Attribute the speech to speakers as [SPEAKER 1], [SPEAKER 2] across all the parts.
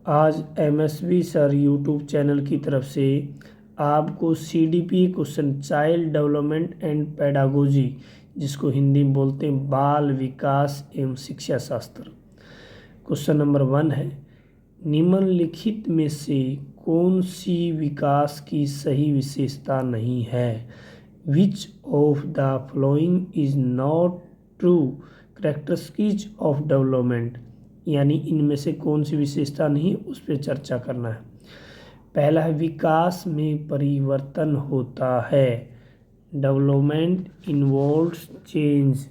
[SPEAKER 1] आज MSV sir YouTube channel की तरफ से आपको CDP question child development and pedagogy, जिसको हिंदी में बोलते हैं बाल विकास एवं शिक्षा शास्त्र, क्वेश्चन नंबर 1 है। निम्नलिखित में से कौन सी विकास की सही विशेषता नहीं है? विच of the following is not true characteristics of development, यानी इनमें से कौन सी विशेषता नहीं, उस पर चर्चा करना है। पहला है विकास में परिवर्तन होता है, डेवलपमेंट इन्वॉल्व्स चेंज।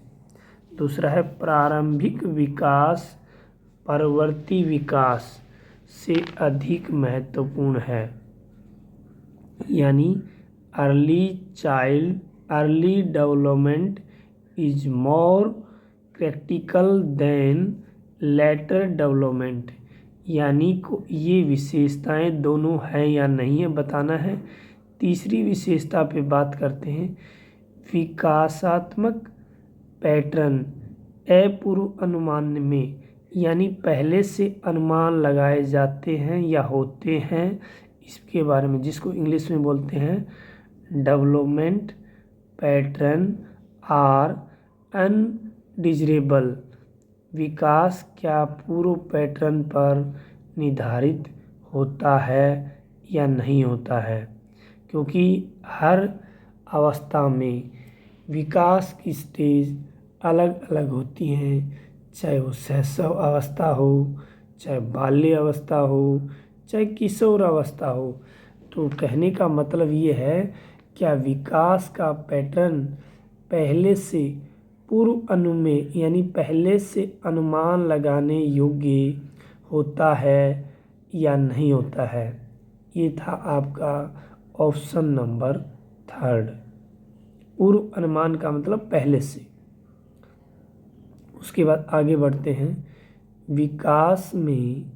[SPEAKER 1] दूसरा है प्रारंभिक विकास परवर्ती विकास से अधिक महत्वपूर्ण है, यानी early development is more critical than later development, यानी को ये विशेषताएं दोनों हैं या नहीं है बताना है। तीसरी विशेषता पे बात करते हैं, विकासात्मक पैटर्न अपूर्व अनुमान में, यानी पहले से अनुमान लगाए जाते हैं या होते हैं, इसके बारे में, जिसको इंग्लिश में बोलते हैं डेवलपमेंट पैटर्न आर अनडिजरेबल। विकास क्या पूर्व पैटर्न पर निर्धारित होता है या नहीं होता है, क्योंकि हर अवस्था में विकास की स्टेज अलग अलग होती हैं, चाहे वो शैशव अवस्था हो, चाहे बाल्य अवस्था हो, चाहे किशोर अवस्था हो। तो कहने का मतलब ये है, क्या विकास का पैटर्न पहले से पूर्व अनुमेय, यानी पहले से अनुमान लगाने योग्य होता है या नहीं होता है। ये था आपका ऑप्शन नंबर 3। पूर्व अनुमान का मतलब पहले से। उसके बाद आगे बढ़ते हैं, विकास में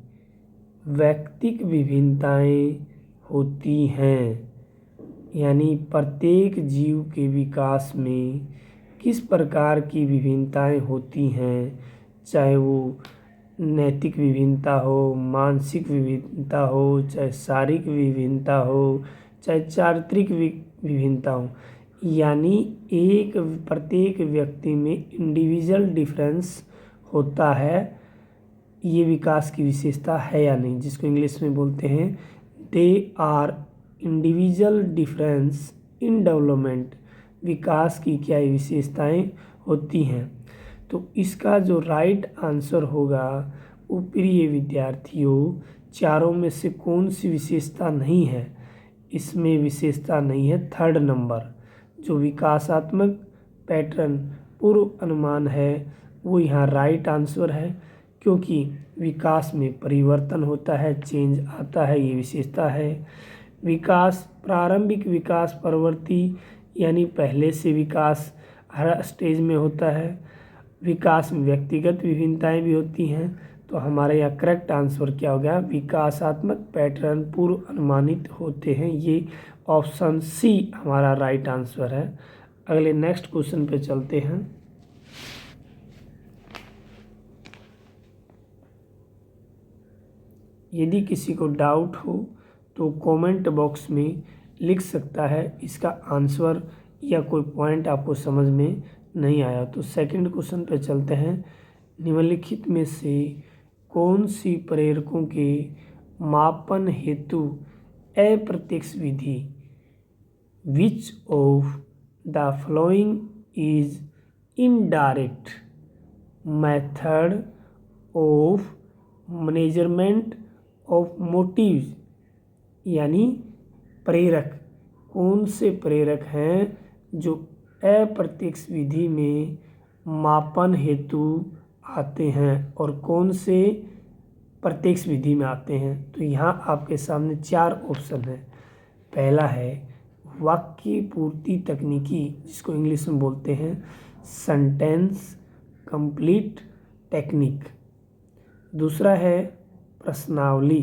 [SPEAKER 1] व्यक्तिक विभिन्नताएं होती हैं, यानी प्रत्येक जीव के विकास में किस प्रकार की विभिन्नताएं होती हैं, चाहे वो नैतिक विभिन्नता हो, मानसिक विभिन्नता हो, चाहे शारीरिक विभिन्नता हो, चाहे चारित्रिक विभिन्नता हो, यानी प्रत्येक व्यक्ति में इंडिविजुअल डिफरेंस होता है। ये विकास की विशेषता है या नहीं, जिसको इंग्लिश में बोलते हैं they are individual difference in development. विकास की क्या विशेषताएं होती हैं? तो इसका जो राइट आंसर होगा, वो प्रिय विद्यार्थियों, चारों में से कौन सी विशेषता नहीं है? इसमें विशेषता नहीं है 3rd नंबर, जो विकासात्मक पैटर्न पूर्व अनुमान है, वो यहाँ राइट आंसर है, क्योंकि विकास में परिवर्तन होता है, चेंज आता है, ये विशेषता है। विकास प्रारंभिक विकास परवर्ती, यानी पहले से विकास हर स्टेज में होता है। विकास में व्यक्तिगत विभिन्नताएं भी होती हैं। तो हमारे यहाँ करेक्ट आंसर क्या हो गया? विकासात्मक पैटर्न पूर्व अनुमानित होते हैं। ये ऑप्शन सी हमारा राइट आंसर है। अगले नेक्स्ट क्वेश्चन पे चलते हैं। यदि किसी को डाउट हो तो कमेंट बॉक्स में लिख सकता है इसका आंसर, या कोई पॉइंट आपको समझ में नहीं आया तो। सेकंड क्वेश्चन पे चलते हैं। निम्नलिखित में से कौन सी प्रेरकों के मापन हेतु अप्रत्यक्ष विधि, which of the following is indirect method of measurement of motives, यानी प्रेरक, कौन से प्रेरक हैं जो अप्रत्यक्ष विधि में मापन हेतु आते हैं और कौन से प्रत्यक्ष विधि में आते हैं? तो यहाँ आपके सामने 4 ऑप्शन है। पहला है वाक्य पूर्ति तकनीकी, जिसको इंग्लिश में बोलते हैं सेंटेंस कंप्लीट टेक्निक। दूसरा है प्रश्नावली,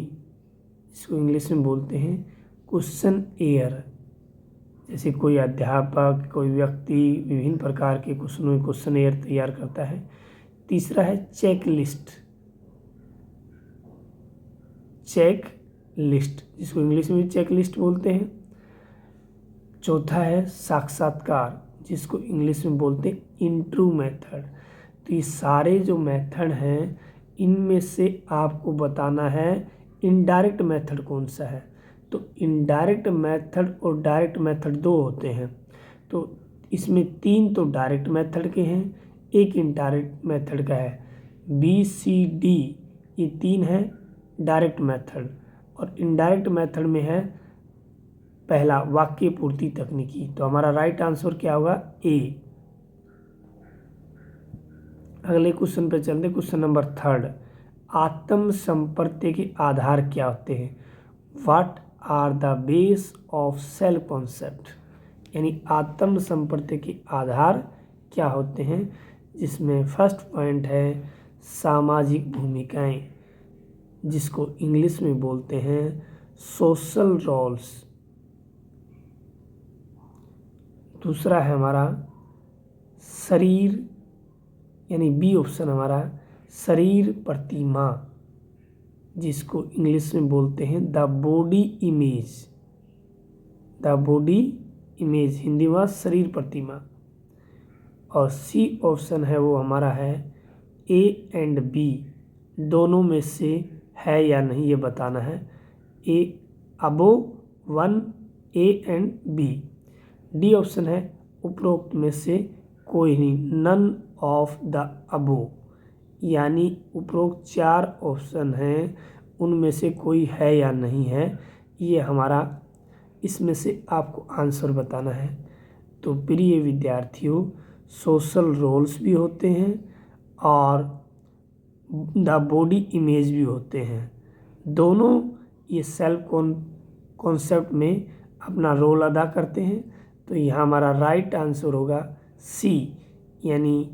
[SPEAKER 1] जिसको इंग्लिश में बोलते हैं क्वेश्चन एयर, जैसे कोई अध्यापक, कोई व्यक्ति विभिन्न प्रकार के क्वेश्चनों में क्वेश्चन एयर तैयार करता है। तीसरा है चेक लिस्ट। चेक लिस्ट, जिसको इंग्लिश में चेक लिस्ट बोलते हैं। चौथा है साक्षात्कार, जिसको इंग्लिश में बोलते हैं इंटरव्यू मेथड। तो ये सारे जो मेथड हैं इनमें से आपको बताना है इनडायरेक्ट मेथड कौन सा है। तो इनडायरेक्ट मेथड और डायरेक्ट मेथड दो होते हैं। तो इसमें 3 तो डायरेक्ट मेथड के हैं, एक इनडायरेक्ट मेथड का है। BCD ये 3 है डायरेक्ट मेथड, और इनडायरेक्ट मेथड में है पहला वाक्य पूर्ति तकनीकी। तो हमारा राइट आंसर क्या होगा? ए। अगले क्वेश्चन पे चलते, क्वेश्चन नंबर 3। आत्म संपर्क के आधार क्या होते हैं? What are the base of self concept, यानी आत्म संपर्क के आधार क्या होते हैं? जिसमें फर्स्ट पॉइंट है सामाजिक भूमिकाएं, जिसको इंग्लिश में बोलते हैं सोशल रोल्स। दूसरा है हमारा शरीर, यानी बी ऑप्शन हमारा शरीर प्रतिमा, जिसको इंग्लिश में बोलते हैं the body image. The body image Hindi में शरीर प्रतिमा। और सी ऑप्शन है वो हमारा है ए एंड बी, दोनों में से है या नहीं ये बताना है। A above 1 A and B. D option है उपरोक्त में से कोई नहीं, नन ऑफ द अबो, यानी उपरोक्त 4 ऑप्शन हैं उनमें से कोई है या नहीं है, ये हमारा इसमें से आपको आंसर बताना है। तो प्रिय विद्यार्थियों, सोशल रोल्स भी होते हैं और द बॉडी इमेज भी होते हैं। दोनों ये सेल्फ कॉन्सेप्ट में अपना रोल अदा करते हैं। तो यहाँ हमारा राइट आंसर होगा सी, यानी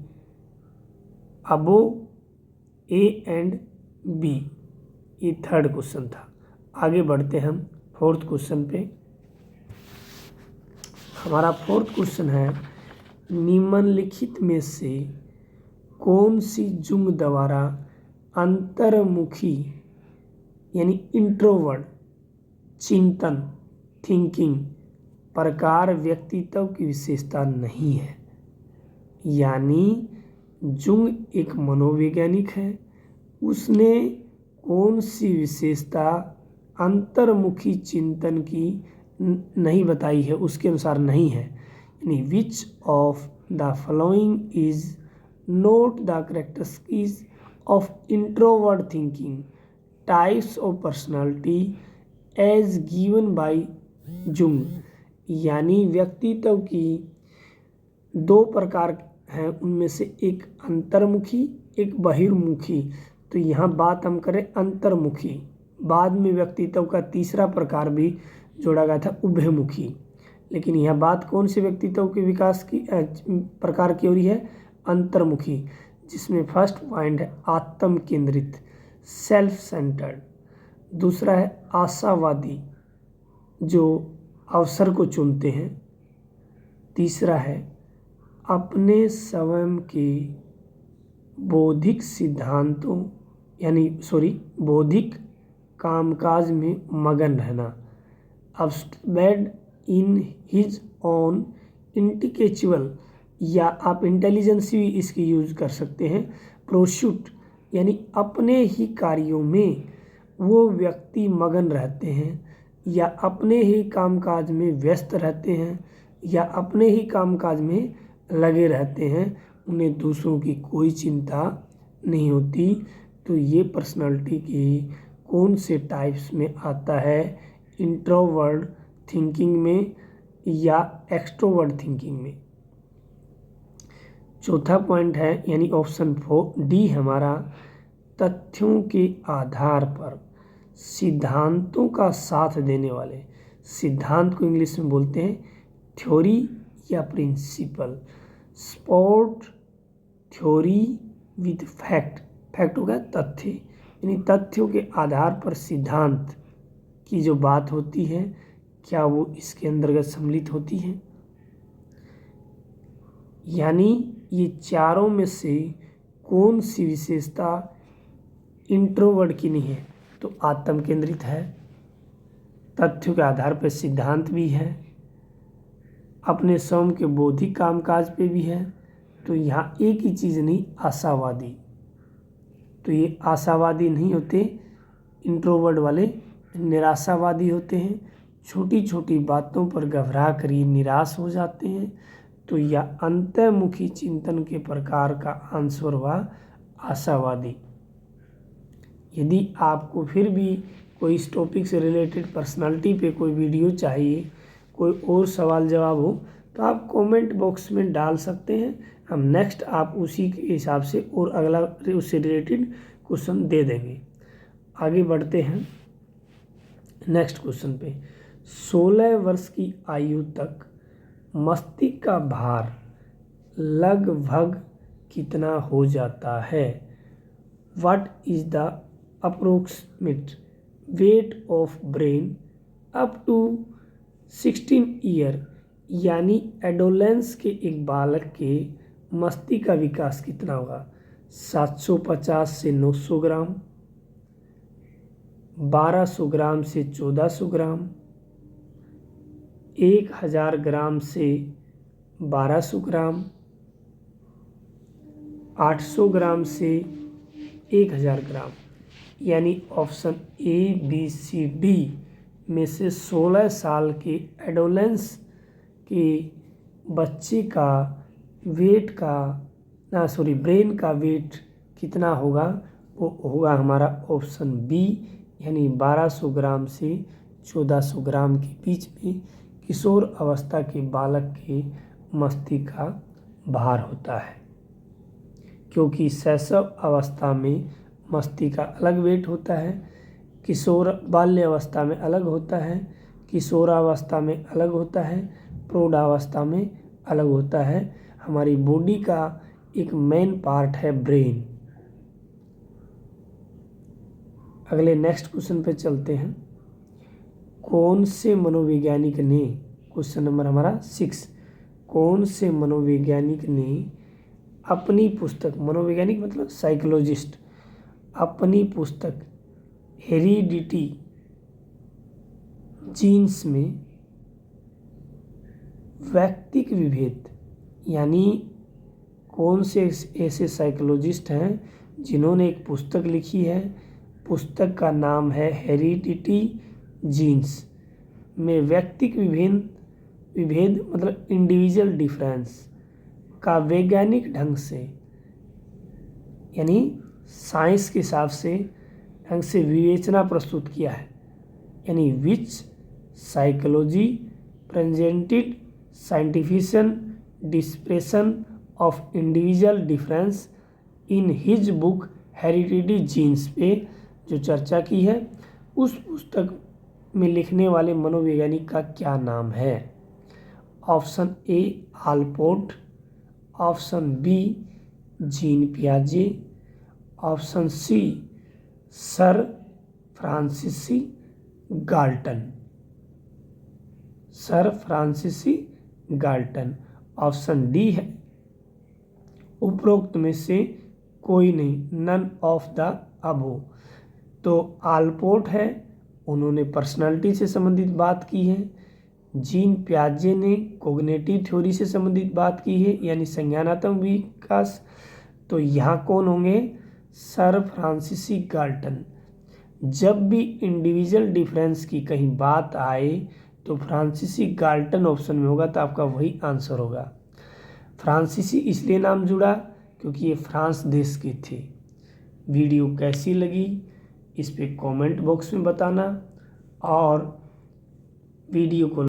[SPEAKER 1] अबो ए एंड बी। ये 3rd क्वेश्चन था। आगे बढ़ते हम 4th क्वेश्चन पे। हमारा 4th क्वेश्चन है निम्नलिखित में से कौन सी जुंग द्वारा अंतर्मुखी यानी इंट्रोवर्ट चिंतन थिंकिंग प्रकार व्यक्तित्व की विशेषता नहीं है? यानी जुंग एक मनोवैज्ञानिक है, उसने कौन सी विशेषता अंतर्मुखी चिंतन की नहीं बताई है, उसके अनुसार नहीं है। यानी which of the following is not the characteristics of introvert thinking types of personality as given by Jung. यानी व्यक्तित्व की 2 प्रकार हैं, उनमें से एक अंतर्मुखी एक बहिर्मुखी। तो यहाँ बात हम करें अंतर्मुखी, बाद में व्यक्तित्व का तीसरा प्रकार भी जोड़ा गया था उभयमुखी, लेकिन यह बात कौन से व्यक्तित्व के विकास की प्रकार की हो रही है? अंतर्मुखी, जिसमें फर्स्ट पॉइंट है आत्म केंद्रित सेल्फ सेंटर्ड। दूसरा है आशावादी, जो अवसर को चुनते हैं। तीसरा है अपने स्वयं के बौद्धिक सिद्धांतों बौद्धिक कामकाज में मगन रहना। Absorbed in his own intellectual, या आप इंटेलिजेंस भी इसकी यूज कर सकते हैं। प्रोस्यूट, यानी अपने ही कार्यों में वो व्यक्ति मगन रहते हैं, या अपने ही कामकाज में व्यस्त रहते हैं, या अपने ही कामकाज में लगे रहते हैं, उन्हें दूसरों की कोई चिंता नहीं होती। तो ये पर्सनालिटी की कौन से टाइप्स में आता है? इंट्रोवर्ट थिंकिंग में या एक्सट्रोवर्ट थिंकिंग में? चौथा पॉइंट है यानी ऑप्शन 4 डी हमारा तथ्यों के आधार पर सिद्धांतों का साथ देने वाले। सिद्धांत को इंग्लिश में बोलते हैं थ्योरी या principle. Support theory with fact, fact होगा तथ्य, यानी तथ्यों के आधार पर सिद्धांत की जो बात होती है क्या वो इसके अंतर्गत सम्मिलित होती है? यानी ये चारों में से कौन सी विशेषता इंट्रोवर्ट की नहीं है? तो आत्म केंद्रित है, तथ्यों के आधार पर सिद्धांत भी है, अपने स्वयं के बौद्धिक कामकाज पे भी है। तो यहाँ एक ही चीज़ नहीं, आशावादी। तो ये आशावादी नहीं होते, इंट्रोवर्ट वाले निराशावादी होते हैं, छोटी छोटी बातों पर घबरा कर ये निराश हो जाते हैं। तो यह अंतर्मुखी चिंतन के प्रकार का आंसर हुआ आशावादी। यदि आपको फिर भी कोई इस टॉपिक से रिलेटेड पर्सनालिटी पे कोई वीडियो चाहिए, कोई और सवाल जवाब हो, तो आप कमेंट बॉक्स में डाल सकते हैं। हम नेक्स्ट आप उसी के हिसाब से और अगला उससे रिलेटेड क्वेश्चन दे देंगे। आगे बढ़ते हैं नेक्स्ट क्वेश्चन पे। 16 वर्ष की आयु तक मस्तिष्क का भार लगभग कितना हो जाता है? What is the approximate weight of brain up to 16 year? यानी एडोलेंस के एक बालक के मस्तिष्क का विकास कितना होगा? 750 से 900 ग्राम, 1200 ग्राम से 1400 ग्राम, 1000 ग्राम से 1200 ग्राम, 800 ग्राम से 1000 ग्राम। यानी option A B C D में से 16 साल के एडोलेंस के बच्चे का वेट का ब्रेन का वेट कितना होगा? वो होगा हमारा ऑप्शन बी, यानी 1200 ग्राम से 1400 ग्राम के बीच में किशोर अवस्था के बालक के मस्तिष्क का भार होता है। क्योंकि शैशव अवस्था में मस्तिष्क का अलग वेट होता है, किशोर बाल्य अवस्था में अलग होता है, किशोरावस्था में अलग होता है, प्रौढ़ावस्था में अलग होता है। हमारी बॉडी का एक मेन पार्ट है ब्रेन। अगले नेक्स्ट क्वेश्चन पे चलते हैं। कौन से मनोवैज्ञानिक ने, क्वेश्चन नंबर हमारा 6, कौन से मनोवैज्ञानिक ने अपनी पुस्तक, मनोवैज्ञानिक मतलब साइकोलॉजिस्ट, अपनी पुस्तक हेरिडिटी जीन्स में व्यक्तिक विभेद, यानी कौन से ऐसे साइकोलॉजिस्ट हैं जिन्होंने एक पुस्तक लिखी है, पुस्तक का नाम है हेरिडिटी जीन्स, में व्यक्तिक विभेद मतलब इंडिविजुअल डिफरेंस का वैज्ञानिक ढंग से, यानी साइंस के हिसाब से ढंग से विवेचना प्रस्तुत किया है। यानी which psychology presented scientific dispersion of individual difference in his book heredity genes पे जो चर्चा की है, उस पुस्तक में लिखने वाले मनोवैज्ञानिक का क्या नाम है? Option A Allport, option B Jean पियाजे, option C sir Francis Galton. Sir Francis Galton. Option D है उपरोक्त में से कोई नहीं, नन ऑफ द अबो। तो आलपोर्ट है, उन्होंने पर्सनालिटी से संबंधित बात की है। जीन पियाजे ने कोग्निटिव थ्योरी से संबंधित बात की है, यानी संज्ञानात्मक विकास। तो यहाँ कौन होंगे? Sir Francis Galton. जब भी इंडिविजुअल डिफरेंस की कहीं बात आए तो फ्रांसिसी गाल्टन ऑप्शन में होगा, तो आपका वही आंसर होगा। फ्रांसीसी इसलिए नाम जुड़ा क्योंकि ये फ्रांस देश के थे। वीडियो कैसी लगी इस पे कमेंट बॉक्स में बताना, और वीडियो को